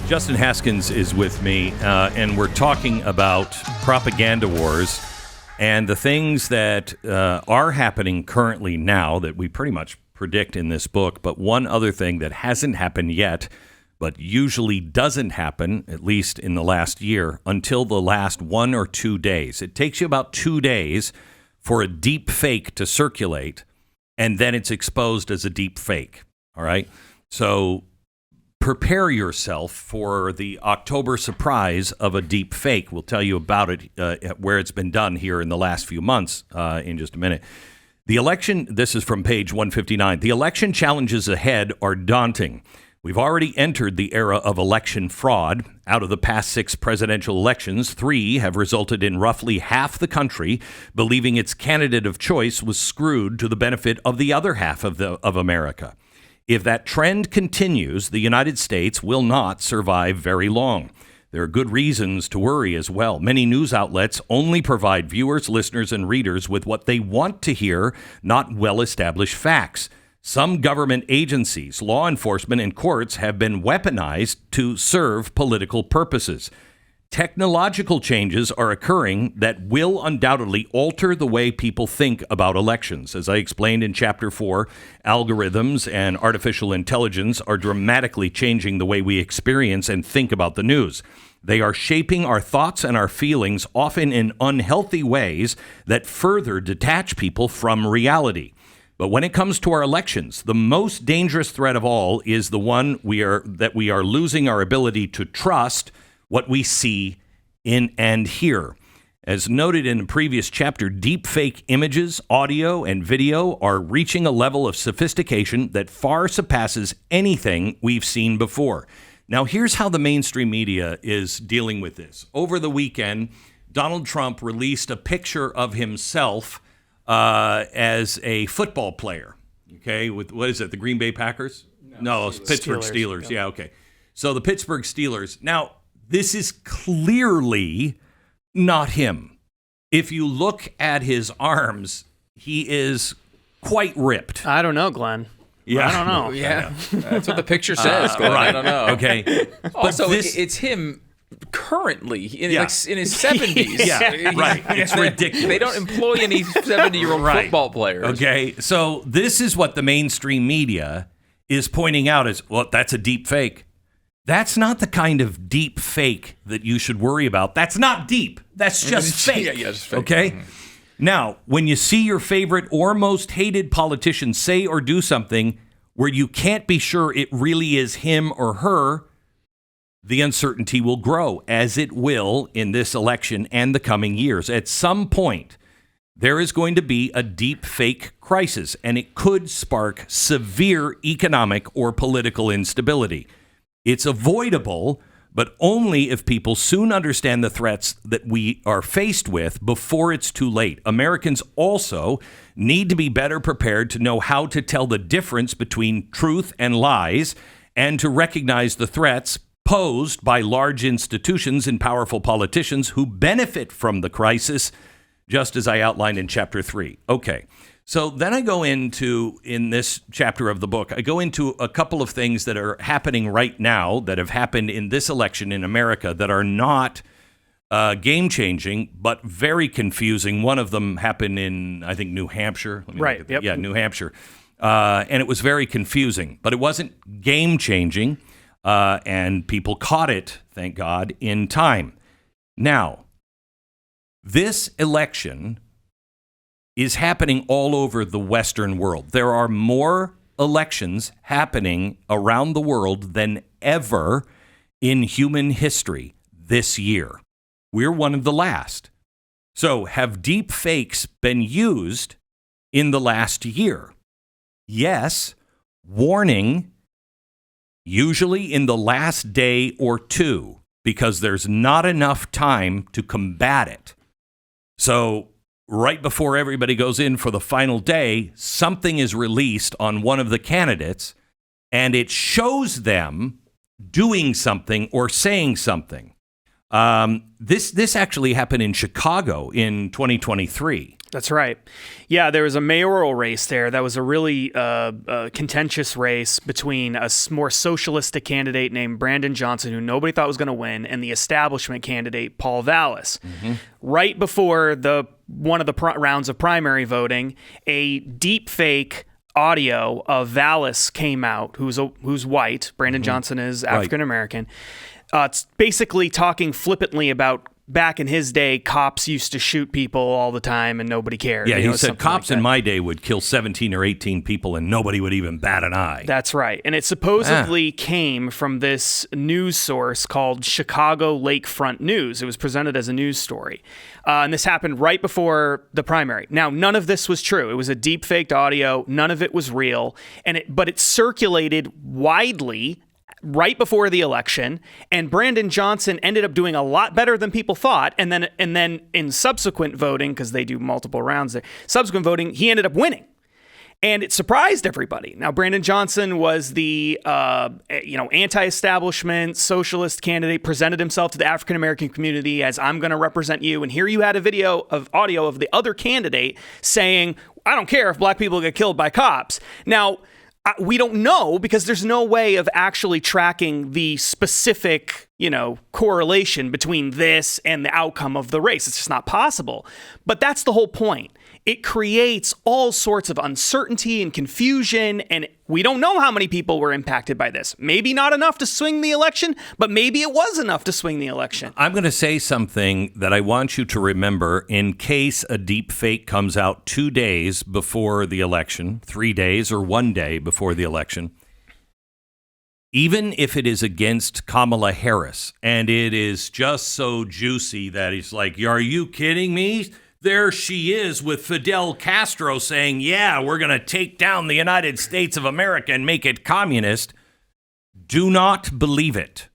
Justin Haskins is with me, and we're talking about propaganda wars and the things that are happening currently now that we pretty much predict in this book. But one other thing that hasn't happened yet, but usually doesn't happen, at least in the last year, until the last 1 or 2 days. It takes you about 2 days for a deep fake to circulate, and then it's exposed as a deep fake. All right? So prepare yourself for the October surprise of a deep fake. We'll tell you about it, where it's been done here in the last few months in just a minute. The election, this is from page 159. The election challenges ahead are daunting. We've already entered the era of election fraud. Out of the past 6 presidential elections, 3 have resulted in roughly half the country believing its candidate of choice was screwed to the benefit of the other half of America. If that trend continues, the United States will not survive very long. There are good reasons to worry as well. Many news outlets only provide viewers, listeners, and readers with what they want to hear, not well-established facts. Some government agencies, law enforcement, and courts have been weaponized to serve political purposes. Technological changes are occurring that will undoubtedly alter the way people think about elections. As I explained in Chapter 4, algorithms and artificial intelligence are dramatically changing the way we experience and think about the news. They are shaping our thoughts and our feelings, often in unhealthy ways that further detach people from reality. But when it comes to our elections, the most dangerous threat of all is the one we are losing our ability to trust what we see in and hear. As noted in the previous chapter, deepfake images, audio, and video are reaching a level of sophistication that far surpasses anything we've seen before. Now, here's how the mainstream media is dealing with this. Over the weekend, Donald Trump released a picture of himself as a football player, okay, with, what is it, the Green Bay Packers? No, it's Pittsburgh Steelers. Yeah, okay. So the Pittsburgh Steelers. Now, this is clearly not him. If you look at his arms, he is quite ripped. I don't know, Glenn. Yeah. I don't know. Yeah, that's what the picture says. Glenn. Right. I don't know. Okay. Also, it's him currently in his 70s. Yeah, right. It's ridiculous. They don't employ any 70-year-old football players. Okay, so this is what the mainstream media is pointing out as, well, that's a deep fake. That's not the kind of deep fake that you should worry about. That's not deep. That's just fake. Yeah, just fake. Okay? Mm-hmm. Now, when you see your favorite or most hated politician say or do something where you can't be sure it really is him or her, the uncertainty will grow, as it will in this election and the coming years. At some point, there is going to be a deep fake crisis, and it could spark severe economic or political instability. It's avoidable, but only if people soon understand the threats that we are faced with before it's too late. Americans also need to be better prepared to know how to tell the difference between truth and lies and to recognize the threats posed by large institutions and powerful politicians who benefit from the crisis, just as I outlined in Chapter 3. Okay. So then I go into, in this chapter of the book, I go into a couple of things that are happening right now that have happened in this election in America that are not game-changing, but very confusing. One of them happened in, I think, New Hampshire. Right. Yep. Yeah, New Hampshire. And it was very confusing, but it wasn't game-changing, and people caught it, thank God, in time. Now, this election is happening all over the Western world. There are more elections happening around the world than ever in human history this year. We're one of the last. So have deep fakes been used in the last year? Yes. Warning, usually in the last day or two, because there's not enough time to combat it. So right before everybody goes in for the final day, something is released on one of the candidates, and it shows them doing something or saying something. This actually happened in Chicago in 2023. That's right. Yeah, there was a mayoral race there that was a really contentious race between a more socialistic candidate named Brandon Johnson, who nobody thought was going to win, and the establishment candidate, Paul Vallas. Mm-hmm. Right before one of the rounds of primary voting, a deep fake audio of Vallas came out, who's white. Brandon Johnson is African American. It's basically talking flippantly about back in his day, cops used to shoot people all the time and nobody cared. Yeah, he said cops in my day would kill 17 or 18 people and nobody would even bat an eye. That's right. And it supposedly came from this news source called Chicago Lakefront News. It was presented as a news story. And this happened right before the primary. Now, none of this was true. It was a deep faked audio. None of it was real. But it circulated widely right before the election, and Brandon Johnson ended up doing a lot better than people thought. And then in subsequent voting, because they do multiple rounds there, subsequent voting, he ended up winning. And it surprised everybody. Now, Brandon Johnson was the anti-establishment socialist candidate, presented himself to the African-American community as, I'm going to represent you. And here you had a audio of the other candidate saying, I don't care if black people get killed by cops. Now, we don't know, because there's no way of actually tracking the specific, correlation between this and the outcome of the race. It's just not possible. But that's the whole point. It creates all sorts of uncertainty and confusion, and we don't know how many people were impacted by this. Maybe not enough to swing the election, but maybe it was enough to swing the election. I'm going to say something that I want you to remember in case a deep fake comes out 2 days before the election, 3 days or 1 day before the election. Even if it is against Kamala Harris and it is just so juicy that he's like, are you kidding me? There she is with Fidel Castro saying, yeah, we're going to take down the United States of America and make it communist. Do not believe it.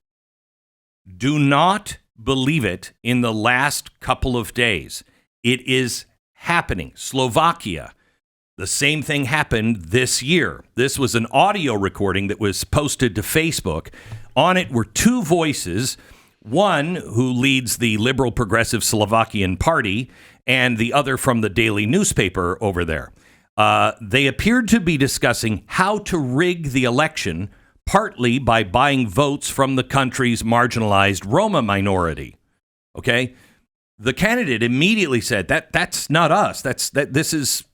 Do not believe it in the last couple of days. It is happening. Slovakia, the same thing happened this year. This was an audio recording that was posted to Facebook. On it were two voices, one who leads the liberal progressive Slovakian party and the other from the daily newspaper over there. They appeared to be discussing how to rig the election, partly by buying votes from the country's marginalized Roma minority. Okay? The candidate immediately said, that's not us. This is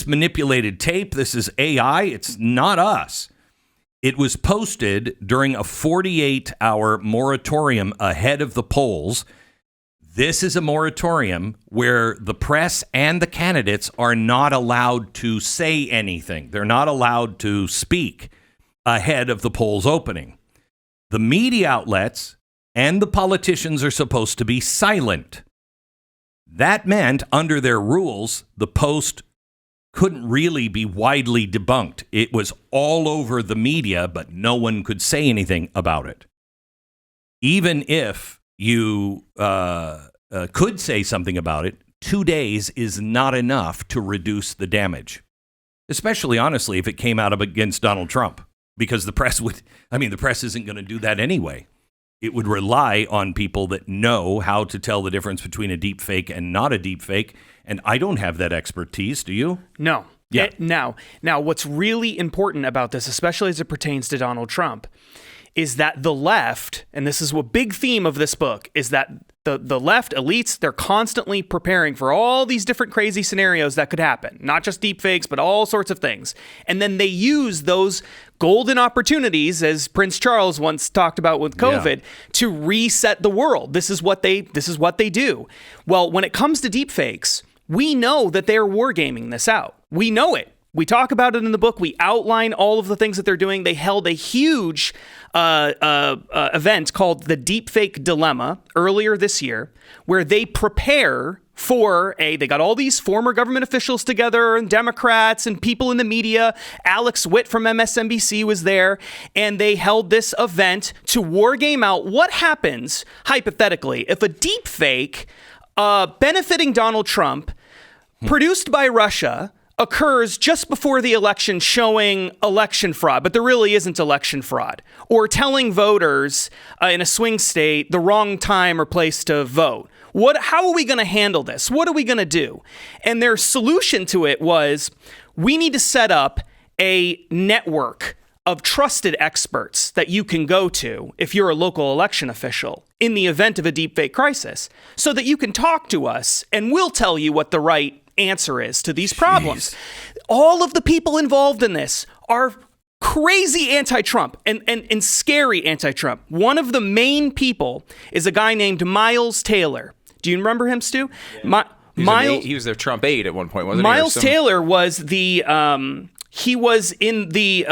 manipulated tape. This is AI. It's not us. It was posted during a 48-hour moratorium ahead of the polls. This is a moratorium where the press and the candidates are not allowed to say anything. They're not allowed to speak ahead of the polls opening. The media outlets and the politicians are supposed to be silent. That meant, under their rules, the post couldn't really be widely debunked. It was all over the media, but no one could say anything about it. Even if you could say something about it, 2 days is not enough to reduce the damage. Especially, honestly, if it came out against Donald Trump, because the press isn't going to do that anyway. It would rely on people that know how to tell the difference between a deep fake and not a deep fake. And I don't have that expertise. Do you? No. Yeah. Now, what's really important about this, especially as it pertains to Donald Trump, is that the left, and this is a big theme of this book, is that the left elites, they're constantly preparing for all these different crazy scenarios that could happen, not just deep fakes, but all sorts of things. And then they use those golden opportunities, as Prince Charles once talked about with COVID, to reset the world. This is what they do. Well, when it comes to deep fakes, we know that they're wargaming this out. We know it. We talk about it in the book. We outline all of the things that they're doing. They held a huge event called the Deepfake Dilemma earlier this year, where they prepare for they got all these former government officials together and Democrats and people in the media. Alex Witt from MSNBC was there, and they held this event to wargame out what happens, hypothetically, if a deepfake benefiting Donald Trump, produced by Russia, occurs just before the election showing election fraud, but there really isn't election fraud, or telling voters in a swing state the wrong time or place to vote. How are we going to handle this? What are we going to do? And their solution to it was, we need to set up a network of trusted experts that you can go to if you're a local election official in the event of a deepfake crisis, so that you can talk to us and we'll tell you what the right answer is to these problems. All of the people involved in this are crazy anti-Trump and scary anti-Trump. One of the main people is a guy named Miles Taylor. Do you remember him, Stu? Yeah. He was their Trump aide at one point, wasn't he? Miles Taylor was the he was in the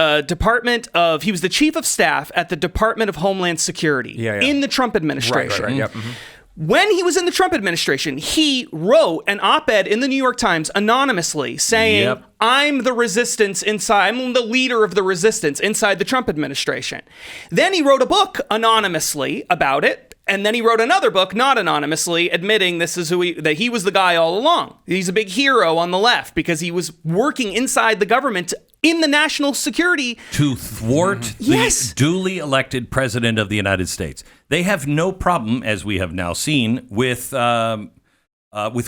he was the chief of staff at the Department of Homeland Security in the Trump administration. Right. Yep. Mm-hmm. When he was in the Trump administration, he wrote an op-ed in the New York Times anonymously saying, I'm the resistance inside, I'm the leader of the resistance inside the Trump administration. Then he wrote a book anonymously about it. And then he wrote another book, not anonymously, admitting this is that he was the guy all along. He's a big hero on the left because he was working inside the government in the national security to thwart the duly elected president of the United States. They have no problem, as we have now seen, with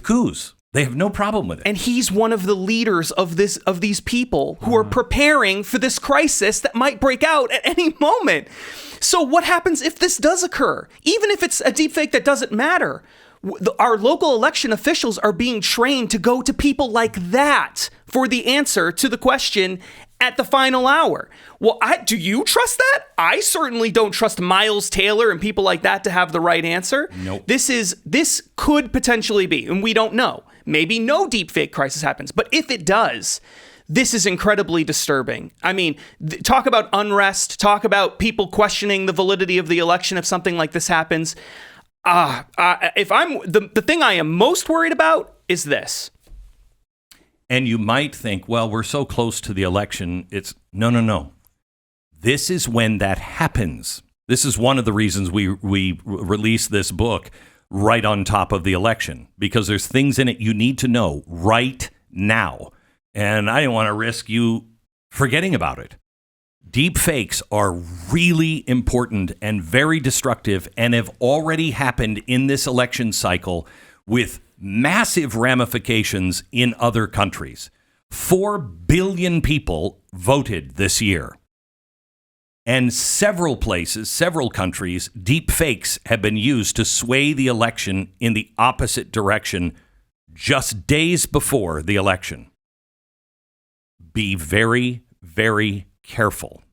coups. They have no problem with it. And he's one of the leaders of these people who are preparing for this crisis that might break out at any moment. So what happens if this does occur? Even if it's a deepfake that doesn't matter, our local election officials are being trained to go to people like that for the answer to the question at the final hour. Well, do you trust that? I certainly don't trust Miles Taylor and people like that to have the right answer. Nope. This could potentially be, and we don't know. Maybe no deepfake crisis happens, but if it does, this is incredibly disturbing. I mean, talk about unrest, talk about people questioning the validity of the election if something like this happens. If I'm the thing I am most worried about is this. And you might think, well, we're so close to the election. It's no. This is when that happens. This is one of the reasons we release this book right on top of the election, because there's things in it you need to know right now. And I didn't want to risk you forgetting about it. Deep fakes are really important and very destructive and have already happened in this election cycle with massive ramifications in other countries. 4 billion people voted this year. And several places, several countries, deep fakes have been used to sway the election in the opposite direction just days before the election. Be very, very careful.